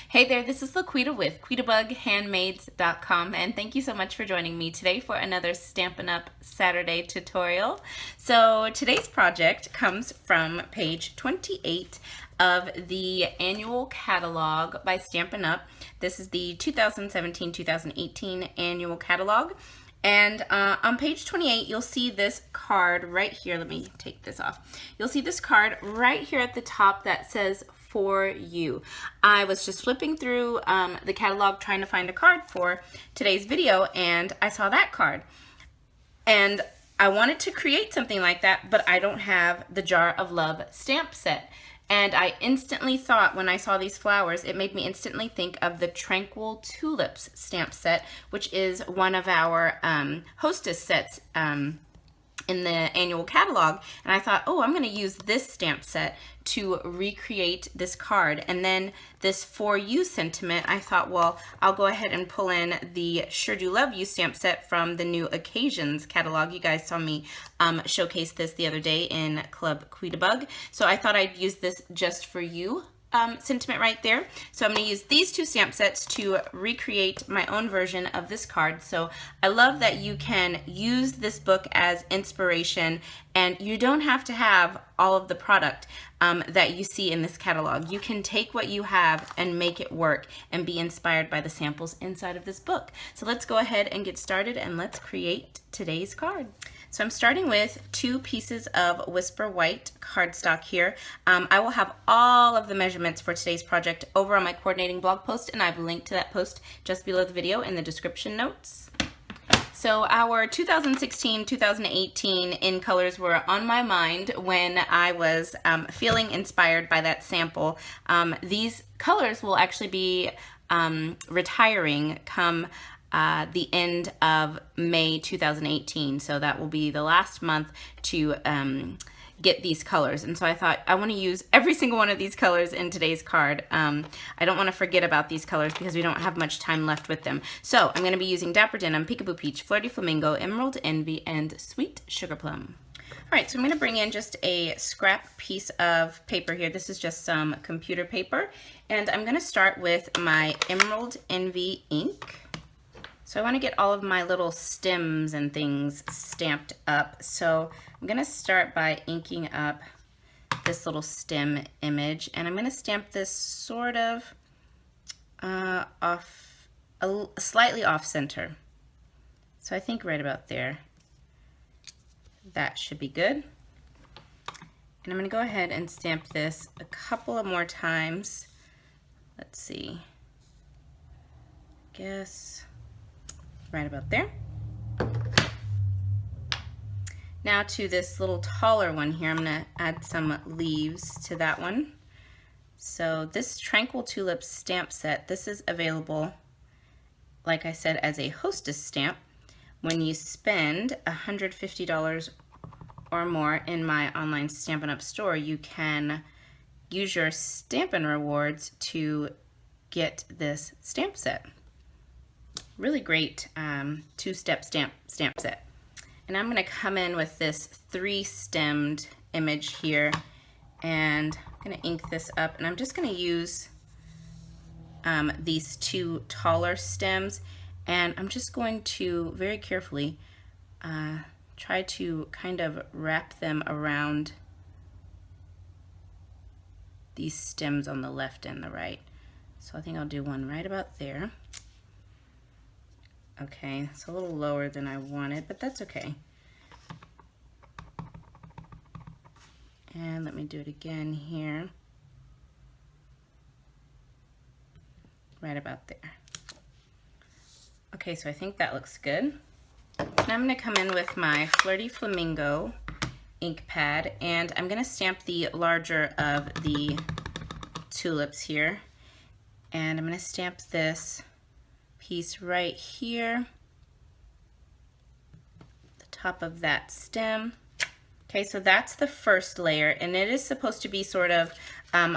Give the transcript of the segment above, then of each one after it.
Hey there, this is LaQuita with QuitaBugHandmades.com, and thank you so much for joining me today for another Stampin' Up! Saturday tutorial. So today's project comes from page 28 of the annual catalog by Stampin' Up! This is the 2017-2018 annual catalog. And on page 28, you'll see this card right here. Let me take this off. You'll see this card right here at the top that says "For You." I was just flipping through the catalog trying to find a card for today's video, and I saw that card. And I wanted to create something like that, but I don't have the Jar of Love stamp set. And I instantly thought, when I saw these flowers, it made me instantly think of the Tranquil Tulips stamp set, which is one of our hostess sets in the annual catalog. And I thought, oh, I'm going to use this stamp set to recreate this card. And then this "For You" sentiment, I thought, well, I'll go ahead and pull in the Sure Do Love You stamp set from the New Occasions catalog. You guys saw me showcase this the other day in Club Quita. So I thought I'd use this Just For You sentiment right there. So I'm going to use these two stamp sets to recreate my own version of this card. So I love that you can use this book as inspiration, and you don't have to have all of the product that you see in this catalog. You can take what you have and make it work and be inspired by the samples inside of this book. So let's go ahead and get started, and let's create today's card. So I'm starting with 2 pieces of Whisper White cardstock here. I will have all of the measurements for today's project over on my coordinating blog post, and I've linked to that post just below the video in the description notes. So our 2016-2018 in colors were on my mind when I was feeling inspired by that sample. These colors will actually be retiring come the end of May 2018, so that will be the last month to get these colors. And so I thought I want to use every single one of these colors in today's card. I don't want to forget about these colors because we don't have much time left with them. So I'm going to be using Dapper Denim, Peekaboo Peach, Flirty Flamingo, Emerald Envy, and Sweet Sugar Plum. All right, so I'm going to bring in just a scrap piece of paper here. This is just some computer paper, and I'm going to start with my Emerald Envy ink. So I want to get all of my little stems and things stamped up. So I'm going to start by inking up this little stem image, and I'm going to stamp this sort of slightly off center. So I think right about there. That should be good. And I'm going to go ahead and stamp this a couple of more times. Let's see. Guess right about there. Now to this little taller one here, I'm going to add some leaves to that one. So this Tranquil Tulips stamp set, this is available, like I said, as a hostess stamp. When you spend $150 or more in my online Stampin' Up! Store, you can use your Stampin' Rewards to get this stamp set. Really great 2-step stamp set. And I'm going to come in with this 3-stemmed image here, and I'm going to ink this up, and I'm just going to use these 2 taller stems, and I'm just going to very carefully try to kind of wrap them around these stems on the left and the right. So I think I'll do one right about there. Okay, it's a little lower than I wanted, but that's okay. And let me do it again here. Right about there. Okay, so I think that looks good. Now I'm going to come in with my Flirty Flamingo ink pad, and I'm going to stamp the larger of the tulips here. And I'm going to stamp this piece right here, the top of that stem. Okay, so that's the first layer, and it is supposed to be sort of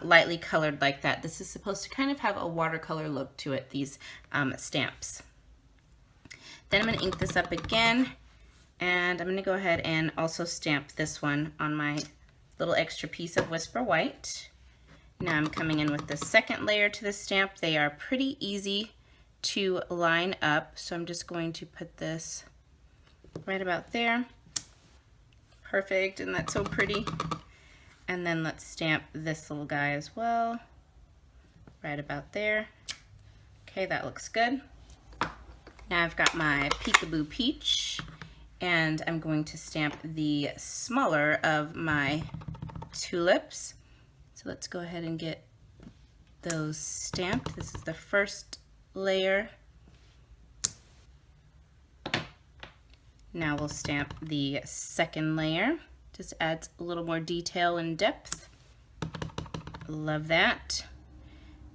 lightly colored like that. This is supposed to kind of have a watercolor look to it, these stamps. Then I'm going to ink this up again, and I'm going to go ahead and also stamp this one on my little extra piece of Whisper White. Now I'm coming in with the second layer to the stamp. They are pretty easy to line up, so I'm just going to put this right about there. Perfect, and that's so pretty. And then let's stamp this little guy as well, right about there. Okay, that looks good. Now I've got my Peekaboo Peach, and I'm going to stamp the smaller of my tulips. So let's go ahead and get those stamped. This is the first layer. Now we'll stamp the second layer. Just adds a little more detail and depth. Love that.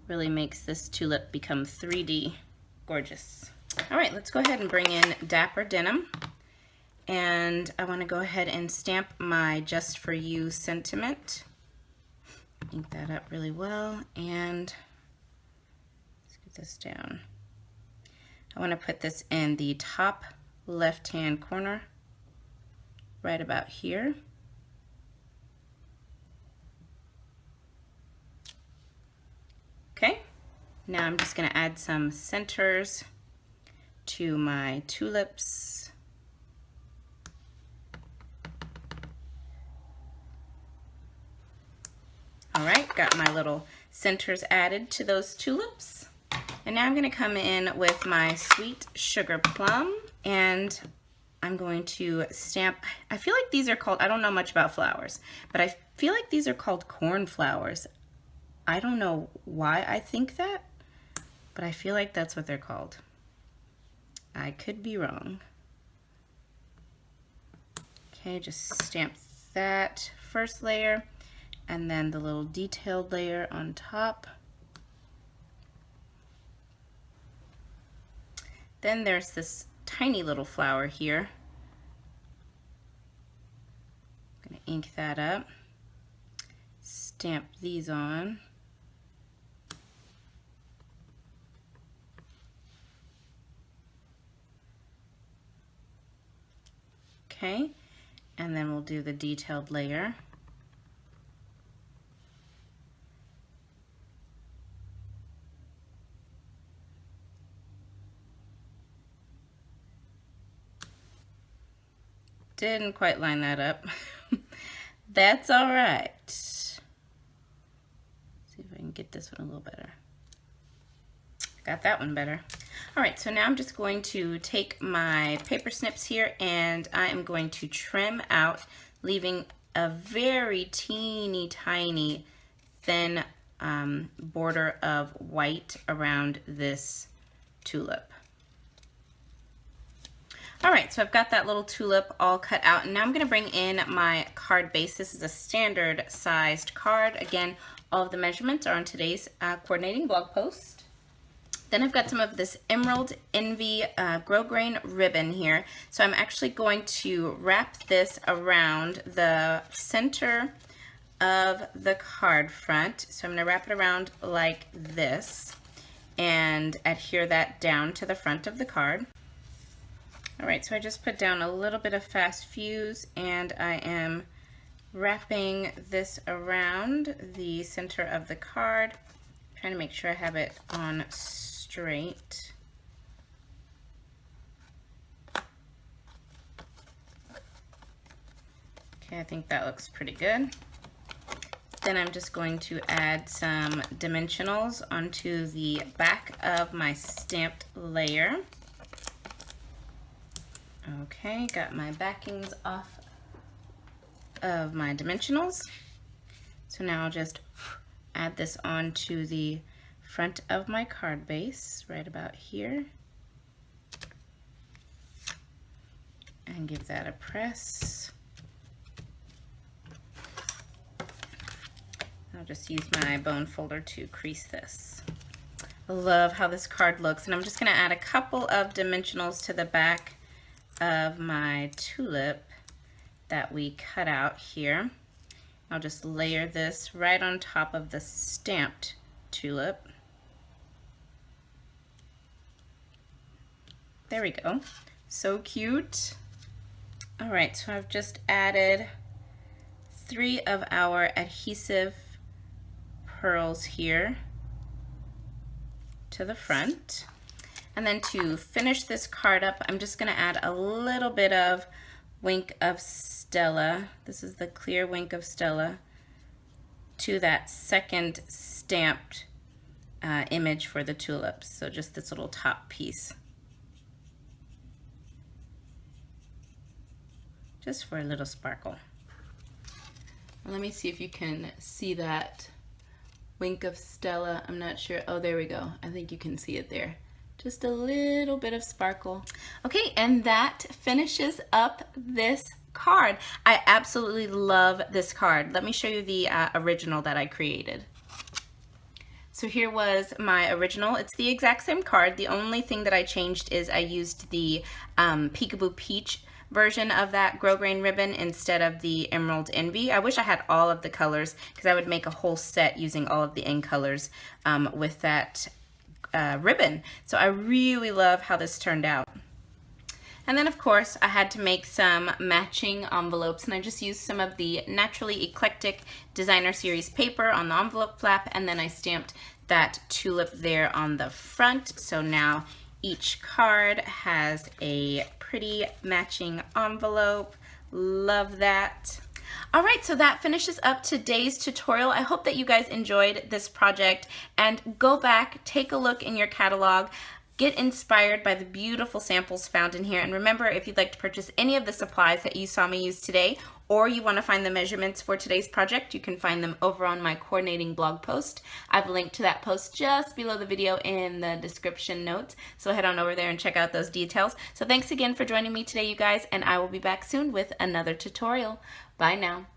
Really makes this tulip become 3D gorgeous. All right, let's go ahead and bring in Dapper Denim. And I want to go ahead and stamp my Just For You sentiment. Ink that up really well, and let's get this down. I want to put this in the top left-hand corner, right about here. Okay, now I'm just going to add some centers to my tulips. All right, got my little centers added to those tulips. And now I'm going to come in with my Sweet Sugar Plum, and I'm going to stamp, I feel like these are called, I don't know much about flowers, but I feel like these are called cornflowers. I don't know why I think that, but I feel like that's what they're called. I could be wrong. Okay, just stamp that first layer, and then the little detailed layer on top. Then there's this tiny little flower here. I'm going to ink that up, stamp these on. Okay, and then we'll do the detailed layer. Didn't quite line that up. That's all right. See if I can get this one a little better. Got that one better. All right, so now I'm just going to take my paper snips here, and I am going to trim out, leaving a very teeny tiny thin border of white around this tulip. All right, so I've got that little tulip all cut out, and now I'm going to bring in my card base. This is a standard sized card. Again, all of the measurements are on today's coordinating blog post. Then I've got some of this Emerald Envy grosgrain ribbon here. So I'm actually going to wrap this around the center of the card front. So I'm going to wrap it around like this and adhere that down to the front of the card. All right, so I just put down a little bit of fast fuse, and I am wrapping this around the center of the card, trying to make sure I have it on straight. Okay, I think that looks pretty good. Then I'm just going to add some dimensionals onto the back of my stamped layer. Okay, got my backings off of my dimensionals. So now I'll just add this onto the front of my card base, right about here. And give that a press. I'll just use my bone folder to crease this. I love how this card looks, and I'm just going to add a couple of dimensionals to the back of my tulip that we cut out here. I'll just layer this right on top of the stamped tulip. There we go. So cute. All right, so I've just added 3 of our adhesive pearls here to the front. And then to finish this card up, I'm just going to add a little bit of Wink of Stella. This is the clear Wink of Stella to that second stamped image for the tulips. So just this little top piece. Just for a little sparkle. Let me see if you can see that Wink of Stella. I'm not sure. Oh, there we go. I think you can see it there. Just a little bit of sparkle. Okay, and that finishes up this card. I absolutely love this card. Let me show you the original that I created. So here was my original. It's the exact same card. The only thing that I changed is I used the Peekaboo Peach version of that grosgrain ribbon instead of the Emerald Envy. I wish I had all of the colors because I would make a whole set using all of the end colors with that ribbon. So I really love how this turned out. And then of course I had to make some matching envelopes, and I just used some of the Naturally Eclectic Designer Series paper on the envelope flap, and then I stamped that tulip there on the front. So now each card has a pretty matching envelope. Love that. All right, so that finishes up today's tutorial. I hope that you guys enjoyed this project, and go back, take a look in your catalog, get inspired by the beautiful samples found in here. And remember, if you'd like to purchase any of the supplies that you saw me use today, or you want to find the measurements for today's project, you can find them over on my coordinating blog post. I've linked to that post just below the video in the description notes, so head on over there and check out those details. So thanks again for joining me today, you guys, and I will be back soon with another tutorial. Bye now.